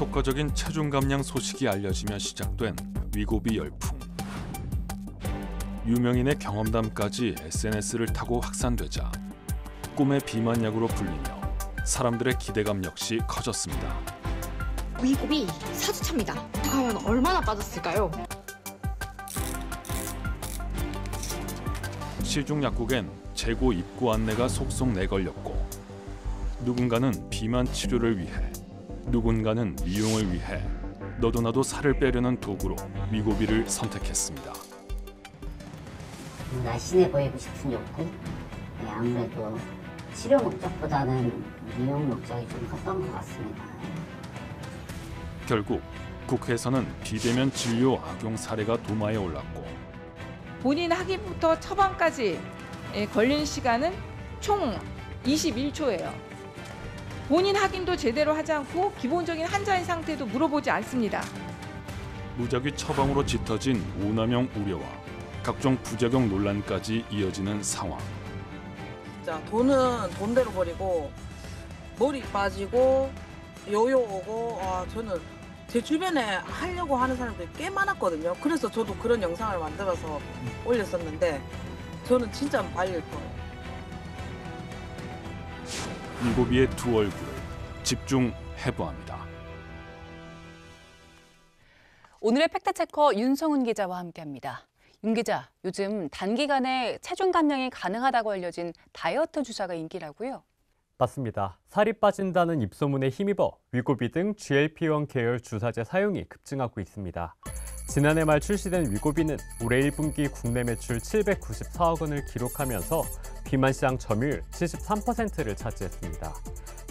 효과적인 체중 감량 소식이 알려지며 시작된 위고비 열풍. 유명인의 경험담까지 SNS를 타고 확산되자 꿈의 비만약으로 불리며 사람들의 기대감 역시 커졌습니다. 위고비 사주차입니다. 과연 얼마나 빠졌을까요? 시중 약국엔 재고 입고 안내가 속속 내걸렸고 누군가는 비만 치료를 위해 누군가는 미용을 위해 너도 나도 살을 빼려는 도구로 위고비를 선택했습니다. 날씬해 보이고 싶은 욕구? 네, 아무래도 치료 목적보다는 미용 목적이 좀 컸던 것 같습니다. 결국 국회에서는 비대면 진료 악용 사례가 도마에 올랐고 본인 확인부터 처방까지 걸린 시간은 총 21초예요. 본인 확인도 제대로 하지 않고 기본적인 환자의 상태도 물어보지 않습니다. 무작위 처방으로 짙어진 오남용 우려와 각종 부작용 논란까지 이어지는 상황. 진짜 돈은 돈대로 버리고 머리 빠지고 요요 오고 저는 제 주변에 하려고 하는 사람들이 꽤 많았거든요. 그래서 저도 그런 영상을 만들어서 올렸었는데 저는 진짜 말릴 거예요. 위고비의 두 얼굴을 집중 해부합니다. 오늘의 팩트체커 윤성훈 기자와 함께합니다. 윤 기자, 요즘 단기간에 체중 감량이 가능하다고 알려진 다이어트 주사가 인기라고요? 맞습니다. 살이 빠진다는 입소문에 힘입어 위고비 등 GLP-1 계열 주사제 사용이 급증하고 있습니다. 지난해 말 출시된 위고비는 올해 1분기 국내 매출 794억 원을 기록하면서 비만 시장 점유율 73%를 차지했습니다.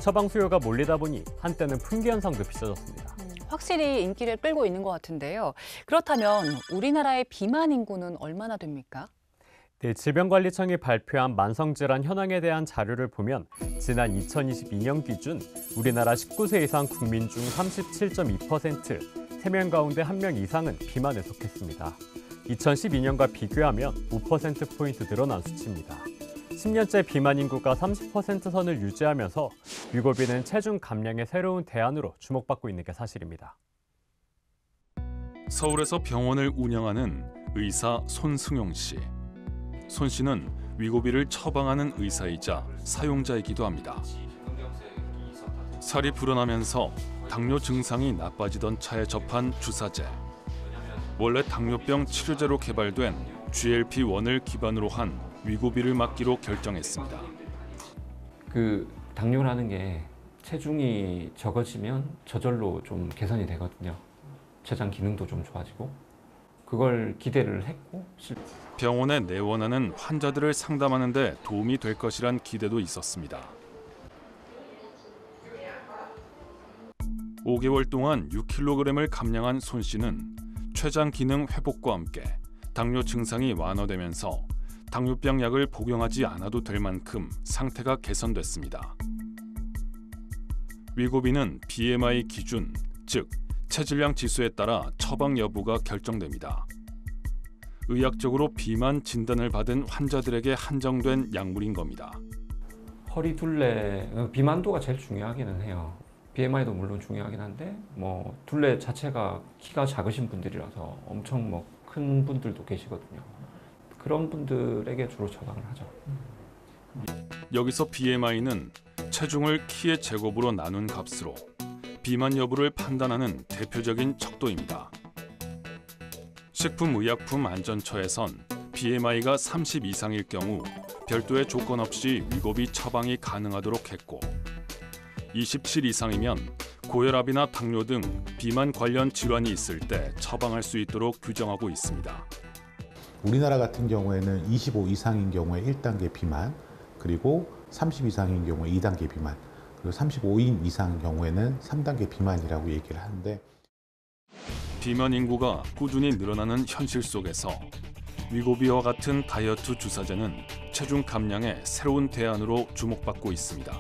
처방 수요가 몰리다 보니 한때는 품귀 현상도 빚어졌습니다. 확실히 인기를 끌고 있는 것 같은데요. 그렇다면 우리나라의 비만 인구는 얼마나 됩니까? 네, 질병관리청이 발표한 만성질환 현황에 대한 자료를 보면 지난 2022년 기준 우리나라 19세 이상 국민 중 37.2%, 3명 가운데 1명 이상은 비만에 속했습니다. 2012년과 비교하면 5%포인트 늘어난 수치입니다. 10년째 비만 인구가 30% 선을 유지하면서 위고비는 체중 감량의 새로운 대안으로 주목받고 있는 게 사실입니다. 서울에서 병원을 운영하는 의사 손승용 씨. 손 씨는 위고비를 처방하는 의사이자 사용자이기도 합니다. 살이 불어나면서 당뇨 증상이 나빠지던 차에 접한 주사제. 원래 당뇨병 치료제로 개발된 GLP-1을 기반으로 한 위고비를 맞기로 결정했습니다. 당뇨라는 게 체중이 적어지면 저절로 좀 개선이 되거든요. 췌장 기능도 좀 좋아지고 그걸 기대를 했고 병원에 내원하는 환자들을 상담하는 데 도움이 될 것이란 기대도 있었습니다. 5개월 동안 6kg을 감량한 손 씨는 췌장 기능 회복과 함께 당뇨 증상이 완화되면서 당뇨병 약을 복용하지 않아도 될 만큼 상태가 개선됐습니다. 위고비는 BMI 기준, 즉 체질량 지수에 따라 처방 여부가 결정됩니다. 의학적으로 비만 진단을 받은 환자들에게 한정된 약물인 겁니다. 허리 둘레, 비만도가 제일 중요하기는 해요. BMI도 물론 중요하긴 한데 둘레 자체가 키가 작으신 분들이라서 엄청 큰 분들도 계시거든요. 그런 분들에게 주로 처방을 하죠. 여기서 BMI는 체중을 키의 제곱으로 나눈 값으로 비만 여부를 판단하는 대표적인 척도입니다. 식품의약품안전처에선 BMI가 30 이상일 경우 별도의 조건 없이 위고비 처방이 가능하도록 했고 27 이상이면 고혈압이나 당뇨 등 비만 관련 질환이 있을 때 처방할 수 있도록 규정하고 있습니다. 우리나라 같은 경우에는 25 이상인 경우에 1단계 비만, 그리고 30 이상인 경우에 2단계 비만, 그리고 35인 이상 경우에는 3단계 비만이라고 얘기를 하는데 비만 인구가 꾸준히 늘어나는 현실 속에서 위고비와 같은 다이어트 주사제는 체중 감량의 새로운 대안으로 주목받고 있습니다.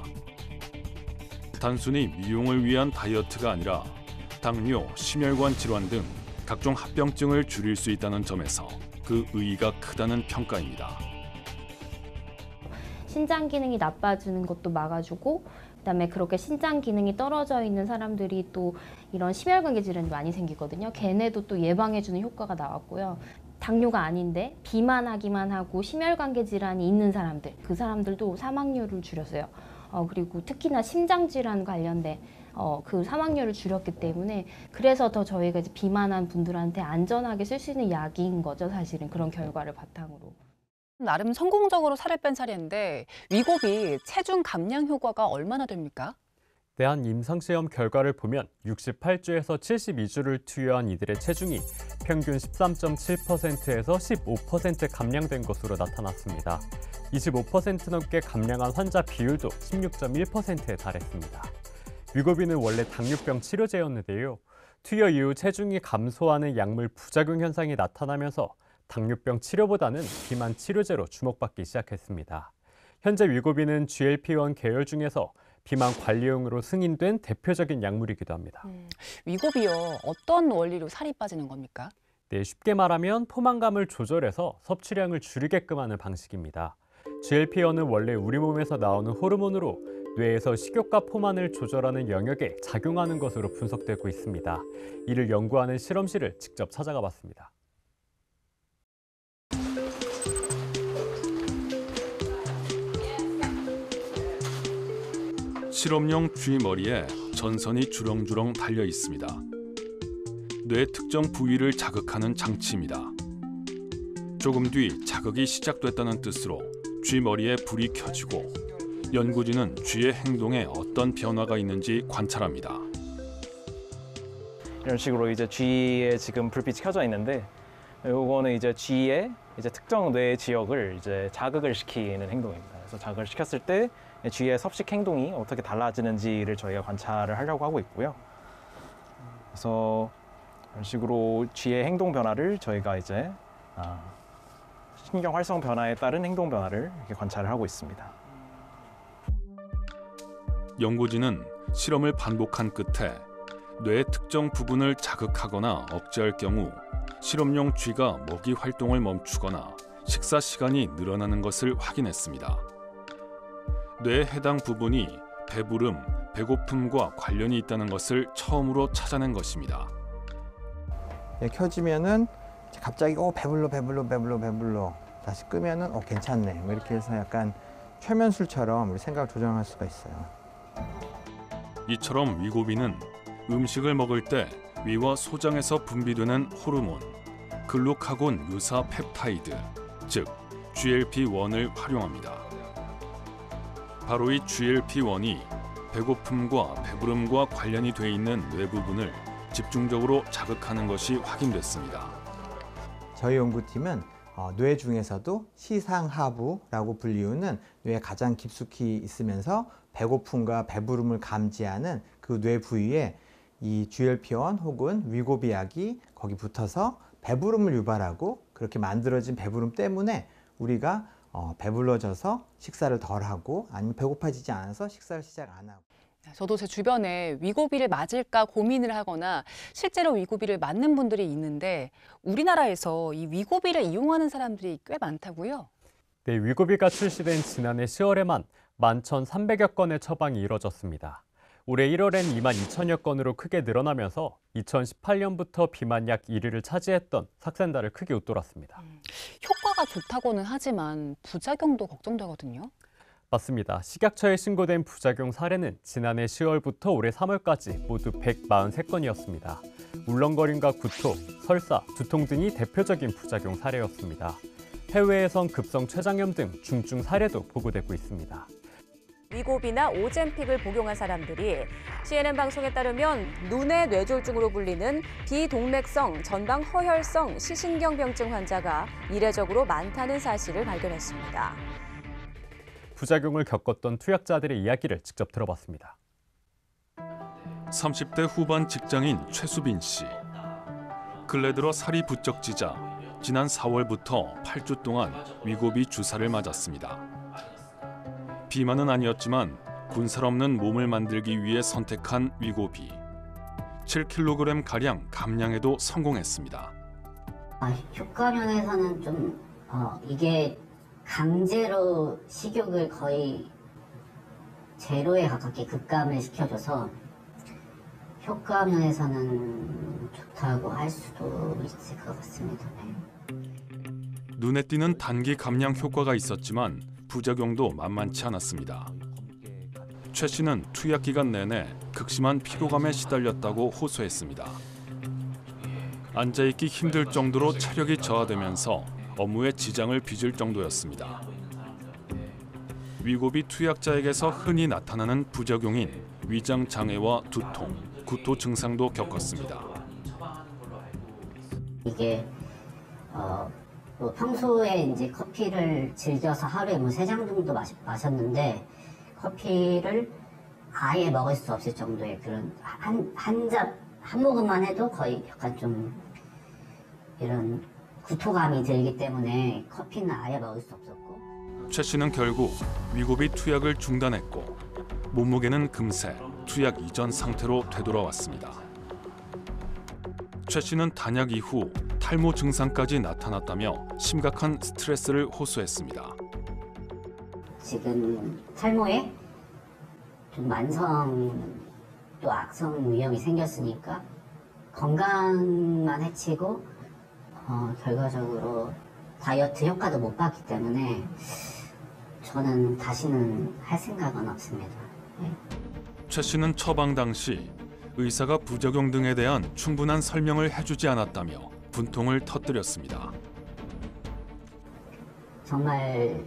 단순히 미용을 위한 다이어트가 아니라 당뇨, 심혈관 질환 등 각종 합병증을 줄일 수 있다는 점에서 그 의의가 크다는 평가입니다. 신장 기능이 나빠지는 것도 막아주고 그다음에 그렇게 신장 기능이 떨어져 있는 사람들이 또 이런 심혈관계 질환이 많이 생기거든요. 걔네도 또 예방해주는 효과가 나왔고요. 당뇨가 아닌데 비만하기만 하고 심혈관계 질환이 있는 사람들, 그 사람들도 사망률을 줄였어요. 그리고 특히나 심장 질환 관련된 그 사망률을 줄였기 때문에 그래서 더 저희가 이제 비만한 분들한테 안전하게 쓸 수 있는 약인 거죠. 사실은 그런 결과를 바탕으로. 나름 성공적으로 살을 뺀 사례인데 위고비 체중 감량 효과가 얼마나 됩니까? 대한 임상시험 결과를 보면 68주에서 72주를 투여한 이들의 체중이 평균 13.7%에서 15% 감량된 것으로 나타났습니다. 25% 넘게 감량한 환자 비율도 16.1%에 달했습니다. 위고비는 원래 당뇨병 치료제였는데요. 투여 이후 체중이 감소하는 약물 부작용 현상이 나타나면서 당뇨병 치료보다는 비만 치료제로 주목받기 시작했습니다. 현재 위고비는 GLP-1 계열 중에서 비만 관리용으로 승인된 대표적인 약물이기도 합니다. 위고비요. 어떤 원리로 살이 빠지는 겁니까? 네, 쉽게 말하면 포만감을 조절해서 섭취량을 줄이게끔 하는 방식입니다. GLP-1은 원래 우리 몸에서 나오는 호르몬으로 뇌에서 식욕과 포만을 조절하는 영역에 작용하는 것으로 분석되고 있습니다. 이를 연구하는 실험실을 직접 찾아가 봤습니다. 실험용 쥐머리에 전선이 주렁주렁 달려 있습니다. 뇌 특정 부위를 자극하는 장치입니다. 조금 뒤 자극이 시작됐다는 뜻으로 쥐머리에 불이 켜지고 연구진은 쥐의 행동에 어떤 변화가 있는지 관찰합니다. 이런 식으로 이제 쥐에 지금 불빛이 켜져 있는데, 요거는 이제 쥐의 이제 특정 뇌 지역을 이제 자극을 시키는 행동입니다. 그래서 자극을 시켰을 때 쥐의 섭식 행동이 어떻게 달라지는지를 저희가 관찰을 하려고 하고 있고요. 그래서 이런 식으로 쥐의 행동 변화를 저희가 이제 신경 활성 변화에 따른 행동 변화를 이렇게 관찰을 하고 있습니다. 연구진은 실험을 반복한 끝에 뇌의 특정 부분을 자극하거나 억제할 경우 실험용 쥐가 먹이 활동을 멈추거나 식사 시간이 늘어나는 것을 확인했습니다. 뇌의 해당 부분이 배부름, 배고픔과 관련이 있다는 것을 처음으로 찾아낸 것입니다. 켜지면은 갑자기 배불러 다시 끄면은 괜찮네 뭐 이렇게 해서 약간 최면술처럼 우리 생각을 조정할 수가 있어요. 이처럼 위고비는 음식을 먹을 때 위와 소장에서 분비되는 호르몬, 글루카곤 유사 펩타이드, 즉 GLP-1을 활용합니다. 바로 이 GLP-1이 배고픔과 배부름과 관련이 돼 있는 뇌 부분을 집중적으로 자극하는 것이 확인됐습니다. 저희 연구팀은 뇌 중에서도 시상하부라고 불리우는 뇌에 가장 깊숙이 있으면서 배고픔과 배부름을 감지하는 그 뇌 부위에 이 GLP-1 혹은 위고비 약이 거기 붙어서 배부름을 유발하고, 그렇게 만들어진 배부름 때문에 우리가 배불러져서 식사를 덜 하고 아니면 배고파지지 않아서 식사를 시작 안 하고. 저도 제 주변에 위고비를 맞을까 고민을 하거나 실제로 위고비를 맞는 분들이 있는데 우리나라에서 이 위고비를 이용하는 사람들이 꽤 많다고요? 네, 위고비가 출시된 지난해 10월에만 11,300여 건의 처방이 이뤄졌습니다. 올해 1월엔 22,000여 건으로 크게 늘어나면서 2018년부터 비만약 1위를 차지했던 삭센다를 크게 웃돌았습니다. 효과가 좋다고는 하지만 부작용도 걱정되거든요. 맞습니다. 식약처에 신고된 부작용 사례는 지난해 10월부터 올해 3월까지 모두 143건이었습니다. 울렁거림과 구토, 설사, 두통 등이 대표적인 부작용 사례였습니다. 해외에선 급성 췌장염 등 중증 사례도 보고되고 있습니다. 위고비나 오젬픽을 복용한 사람들이 CNN 방송에 따르면 눈의 뇌졸중으로 불리는 비동맥성 전방 허혈성 시신경병증 환자가 이례적으로 많다는 사실을 발견했습니다. 부작용을 겪었던 투약자들의 이야기를 직접 들어봤습니다. 30대 후반 직장인 최수빈 씨. 근래 들어 살이 부쩍 찌자 지난 4월부터 8주 동안 위고비 주사를 맞았습니다. 비만은 아니었지만 군살 없는 몸을 만들기 위해 선택한 위고비. 7kg가량 감량에도 성공했습니다. 효과 면에서는 좀 이게 강제로 식욕을 거의 제로에 가깝게 급감을 시켜줘서 효과 면에서는 좋다고 할 수도 있을 것 같습니다. 눈에 띄는 단기 감량 효과가 있었지만 부작용도 만만치 않았습니다. 최 씨는 투약 기간 내내 극심한 피로감에 시달렸다고 호소했습니다. 앉아있기 힘들 정도로 체력이 저하되면서 업무에 지장을 빚을 정도였습니다. 위고비 투약자에게서 흔히 나타나는 부작용인 위장 장애와 두통, 구토 증상도 겪었습니다. 이게 뭐 평소에 이제 커피를 즐겨서 하루에 뭐 3잔 정도 마셨는데 커피를 아예 먹을 수 없을 정도의 그런 한 모금만 해도 거의 약간 좀 이런 구토감이 들기 때문에 커피는 아예 먹을 수 없었고. 최 씨는 결국 위고비 투약을 중단했고 몸무게는 금세 투약 이전 상태로 되돌아왔습니다. 최 씨는 단약 이후 탈모 증상까지 나타났다며 심각한 스트레스를 호소했습니다. 지금 탈모에 좀 만성 또 악성 위험이 생겼으니까 건강만 해치고 결과적으로 다이어트 효과도 못 봤기 때문에 저는 다시는 할 생각은 없습니다. 네. 최 씨는 처방 당시 의사가 부작용 등에 대한 충분한 설명을 해주지 않았다며 분통을 터뜨렸습니다. 정말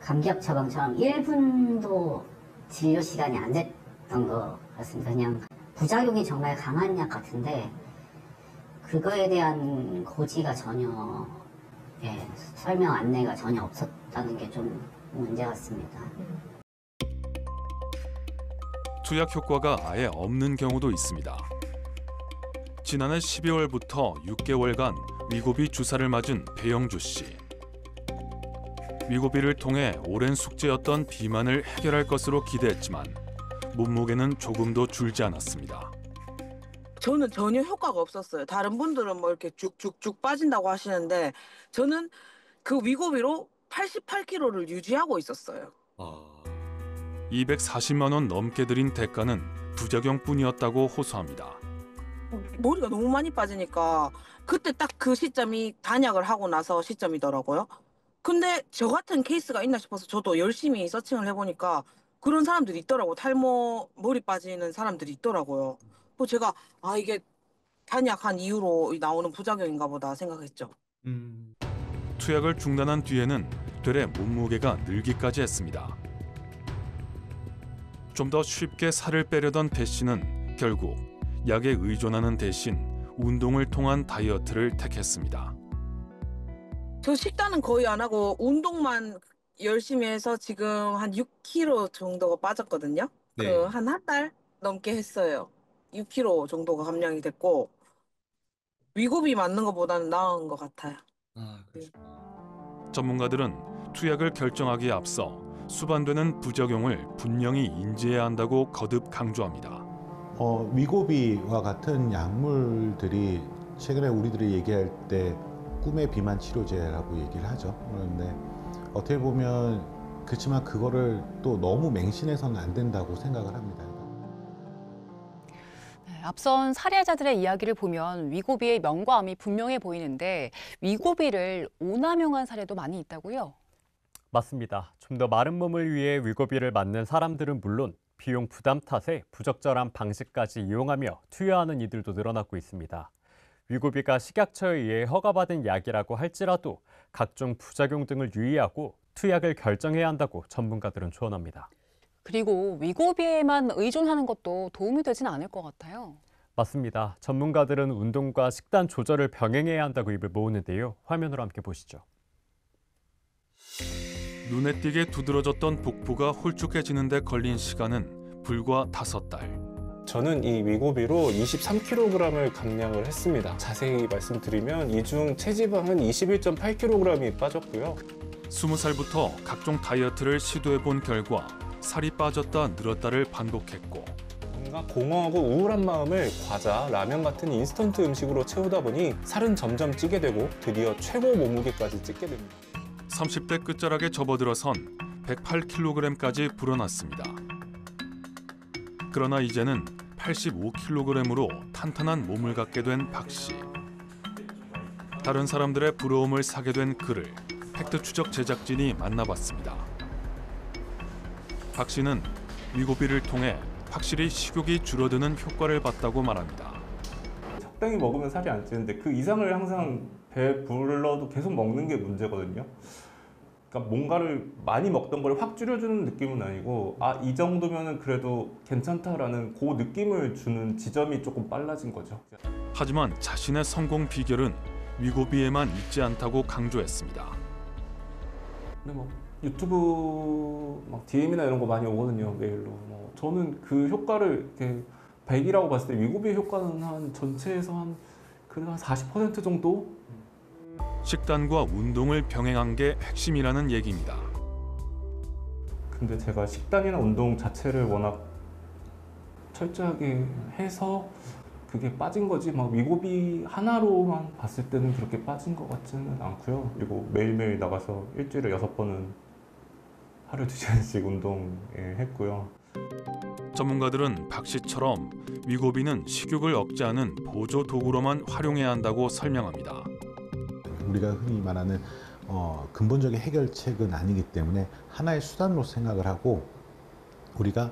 감기약 처방처럼 1분도 진료 시간이 안 됐던 것 같습니다. 그냥 부작용이 정말 강한 약 같은데 그거에 대한 고지가 전혀 설명 안내가 전혀 없었다는 게 좀 문제 같습니다. 투약 효과가 아예 없는 경우도 있습니다. 지난해 12월부터 6개월간 위고비 주사를 맞은 배영주 씨. 위고비를 통해 오랜 숙제였던 비만을 해결할 것으로 기대했지만 몸무게는 조금도 줄지 않았습니다. 저는 전혀 효과가 없었어요. 다른 분들은 뭐 이렇게 쭉쭉쭉 빠진다고 하시는데 저는 그 위고비로 88kg를 유지하고 있었어요. 240만 원 넘게 들인 대가는 부작용뿐이었다고 호소합니다. 머리가 너무 많이 빠지니까 그때 딱 그 시점이 단약을 하고 나서 시점이더라고요. 근데 저 같은 케이스가 있나 싶어서 저도 열심히 서칭을 해보니까 그런 사람들이 있더라고요. 탈모 머리 빠지는 사람들이 있더라고요. 뭐 제가 이게 단약한 이후로 나오는 부작용인가 보다 생각했죠. 투약을 중단한 뒤에는 되레 몸무게가 늘기까지 했습니다. 좀 더 쉽게 살을 빼려던 배 씨는 결국 약에 의존하는 대신 운동을 통한 다이어트를 택했습니다. 저 식단은 거의 안 하고 운동만 열심히 해서 지금 한 6kg 정도가 빠졌거든요. 네. 한 달 넘게 했어요. 6kg 정도가 감량이 됐고 위고비 맞는 것보다는 나은 것 같아요. 전문가들은 투약을 결정하기에 앞서 수반되는 부작용을 분명히 인지해야 한다고 거듭 강조합니다. 위고비와 같은 약물들이 최근에 우리들이 얘기할 때 꿈의 비만 치료제라고 얘기를 하죠. 그런데 어떻게 보면 그렇지만 그거를 또 너무 맹신해서는 안 된다고 생각을 합니다. 앞선 사례자들의 이야기를 보면 위고비의 명과 암이 분명해 보이는데 위고비를 오남용한 사례도 많이 있다고요? 맞습니다. 좀 더 마른 몸을 위해 위고비를 맞는 사람들은 물론 비용 부담 탓에 부적절한 방식까지 이용하며 투여하는 이들도 늘어나고 있습니다. 위고비가 식약처에 의해 허가받은 약이라고 할지라도 각종 부작용 등을 유의하고 투약을 결정해야 한다고 전문가들은 조언합니다. 그리고 위고비에만 의존하는 것도 도움이 되진 않을 것 같아요. 맞습니다. 전문가들은 운동과 식단 조절을 병행해야 한다고 입을 모으는데요. 화면으로 함께 보시죠. 눈에 띄게 두드러졌던 복부가 홀쭉해지는 데 걸린 시간은 불과 5달. 저는 이 위고비로 23kg을 감량을 했습니다. 자세히 말씀드리면 이 중 체지방은 21.8kg이 빠졌고요. 20살부터 각종 다이어트를 시도해본 결과 살이 빠졌다 늘었다를 반복했고 뭔가 공허하고 우울한 마음을 과자, 라면 같은 인스턴트 음식으로 채우다 보니 살은 점점 찌게 되고 드디어 최고 몸무게까지 찌게 됩니다. 30대 끝자락에 접어들어선 108kg까지 불어났습니다. 그러나 이제는 85kg으로 탄탄한 몸을 갖게 된 박 씨. 다른 사람들의 부러움을 사게 된 그를 팩트 추적 제작진이 만나봤습니다. 박 씨는 위고비를 통해 확실히 식욕이 줄어드는 효과를 봤다고 말합니다. 적당히 먹으면 살이 안 찌는데 그 이상을 항상 배에 불러도 계속 먹는 게 문제거든요. 그러니까 뭔가를 많이 먹던 걸 확 줄여주는 느낌은 아니고 이 정도면은 그래도 괜찮다라는 그 느낌을 주는 지점이 조금 빨라진 거죠. 하지만 자신의 성공 비결은 위고비에만 있지 않다고 강조했습니다. 근데 뭐 유튜브 막 DM이나 이런 거 많이 오거든요, 메일로. 저는 그 효과를 이렇게 100이라고 봤을 때 위고비의 효과는 한 전체에서 한 40% 정도? 식단과 운동을 병행한 게 핵심이라는 얘기입니다. 근데 제가 식단이나 운동 자체를 워낙 철저하게 해서 그게 빠진 거지 막 위고비 하나로만 봤을 때는 그렇게 빠진 것 같지는 않고요. 그리고 매일매일 나가서 일주일에 6번은 하루에 2시간씩 운동했고요. 전문가들은 박 씨처럼 위고비는 식욕을 억제하는 보조 도구로만 활용해야 한다고 설명합니다. 우리가 흔히 말하는 근본적인 해결책은 아니기 때문에 하나의 수단으로 생각을 하고 우리가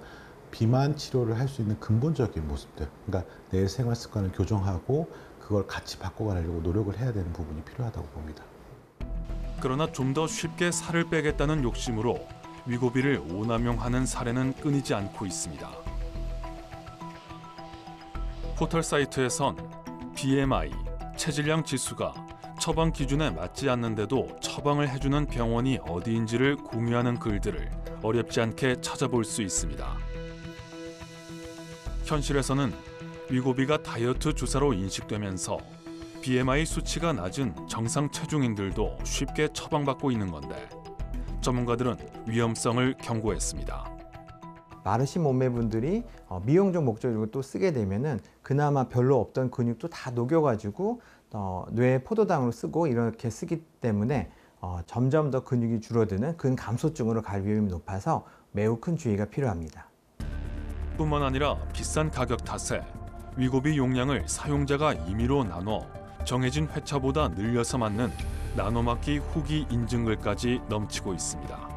비만 치료를 할 수 있는 근본적인 모습들, 그러니까 내 생활 습관을 교정하고 그걸 같이 바꿔가려고 노력을 해야 되는 부분이 필요하다고 봅니다. 그러나 좀 더 쉽게 살을 빼겠다는 욕심으로 위고비를 오남용하는 사례는 끊이지 않고 있습니다. 포털 사이트에선 BMI, 체질량 지수가 처방 기준에 맞지 않는데도 처방을 해주는 병원이 어디인지를 공유하는 글들을 어렵지 않게 찾아볼 수 있습니다. 현실에서는 위고비가 다이어트 주사로 인식되면서 BMI 수치가 낮은 정상 체중인들도 쉽게 처방받고 있는 건데 전문가들은 위험성을 경고했습니다. 마르신 몸매분들이 미용적 목적으로 또 쓰게 되면은 그나마 별로 없던 근육도 다 녹여가지고 뇌에 포도당으로 쓰고 이렇게 쓰기 때문에 점점 더 근육이 줄어드는 근감소증으로 갈 위험이 높아서 매우 큰 주의가 필요합니다. 뿐만 아니라 비싼 가격 탓에 위고비 용량을 사용자가 임의로 나눠 정해진 회차보다 늘려서 맞는 나눠맞기 후기 인증글까지 넘치고 있습니다.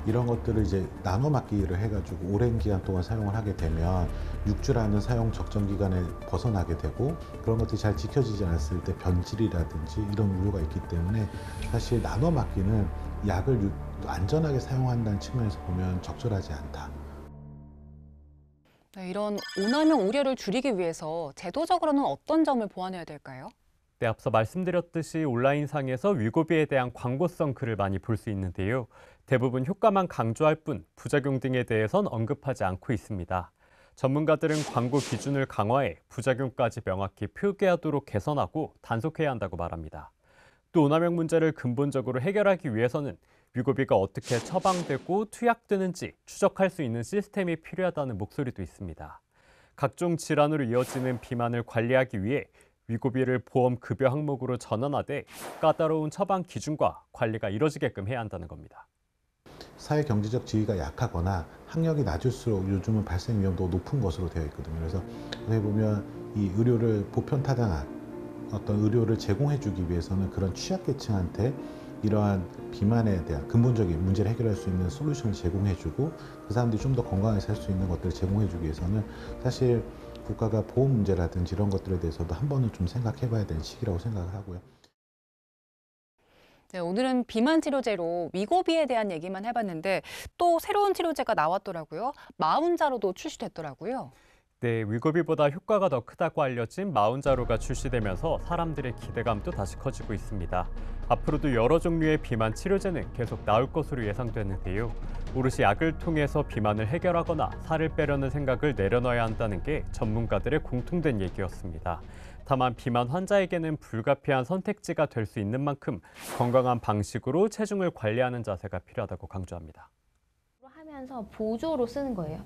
이런 것들을 이제 나눠맞기를 해가지고 오랜 기간 동안 사용을 하게 되면 6주라는 사용 적정 기간에 벗어나게 되고 그런 것들이 잘 지켜지지 않았을 때 변질이라든지 이런 우려가 있기 때문에 사실 나눠맞기는 약을 안전하게 사용한다는 측면에서 보면 적절하지 않다. 네, 이런 오남용 우려를 줄이기 위해서 제도적으로는 어떤 점을 보완해야 될까요? 네, 앞서 말씀드렸듯이 온라인상에서 위고비에 대한 광고성 글을 많이 볼 수 있는데요. 대부분 효과만 강조할 뿐 부작용 등에 대해선 언급하지 않고 있습니다. 전문가들은 광고 기준을 강화해 부작용까지 명확히 표기하도록 개선하고 단속해야 한다고 말합니다. 또 오남용 문제를 근본적으로 해결하기 위해서는 위고비가 어떻게 처방되고 투약되는지 추적할 수 있는 시스템이 필요하다는 목소리도 있습니다. 각종 질환으로 이어지는 비만을 관리하기 위해 위고비를 보험 급여 항목으로 전환하되 까다로운 처방 기준과 관리가 이뤄지게끔 해야 한다는 겁니다. 사회 경제적 지위가 약하거나 학력이 낮을수록 요즘은 발생 위험도가 높은 것으로 되어 있거든요. 그래서 어떻게 보면 이 의료를 보편타당한 어떤 의료를 제공해주기 위해서는 그런 취약계층한테 이러한 비만에 대한 근본적인 문제를 해결할 수 있는 솔루션을 제공해주고 그 사람들이 좀 더 건강하게 살 수 있는 것들을 제공해주기 위해서는 사실 국가가 보험 문제라든지 이런 것들에 대해서도 한 번은 좀 생각해봐야 되는 시기라고 생각을 하고요. 네, 오늘은 비만 치료제로 위고비에 대한 얘기만 해봤는데 또 새로운 치료제가 나왔더라고요. 마운자로도 출시됐더라고요. 네, 위고비보다 효과가 더 크다고 알려진 마운자로가 출시되면서 사람들의 기대감도 다시 커지고 있습니다. 앞으로도 여러 종류의 비만 치료제는 계속 나올 것으로 예상되는데요. 오롯이 약을 통해서 비만을 해결하거나 살을 빼려는 생각을 내려놔야 한다는 게 전문가들의 공통된 얘기였습니다. 다만 비만 환자에게는 불가피한 선택지가 될 수 있는 만큼 건강한 방식으로 체중을 관리하는 자세가 필요하다고 강조합니다. 하면서 보조로 쓰는 거예요.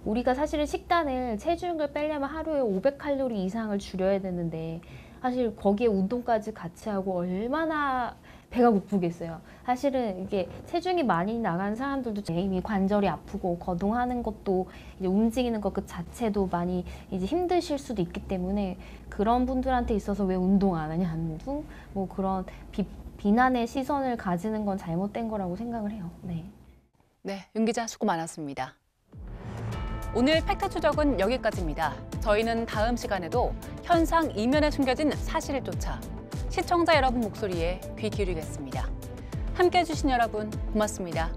우리가 사실은 식단을 체중을 빼려면 하루에 500칼로리 이상을 줄여야 되는데 사실 거기에 운동까지 같이 하고 얼마나 배가 고프겠어요. 사실은 이게 체중이 많이 나간 사람들도 이미 관절이 아프고 거동하는 것도 이제 움직이는 것 그 자체도 많이 이제 힘드실 수도 있기 때문에 그런 분들한테 있어서 왜 운동 안 하냐는 둥 뭐 그런 비난의 시선을 가지는 건 잘못된 거라고 생각을 해요. 네. 네, 윤 기자 수고 많았습니다. 오늘 팩트 추적은 여기까지입니다. 저희는 다음 시간에도 현상 이면에 숨겨진 사실을 쫓아 시청자 여러분 목소리에 귀 기울이겠습니다. 함께해 주신 여러분 고맙습니다.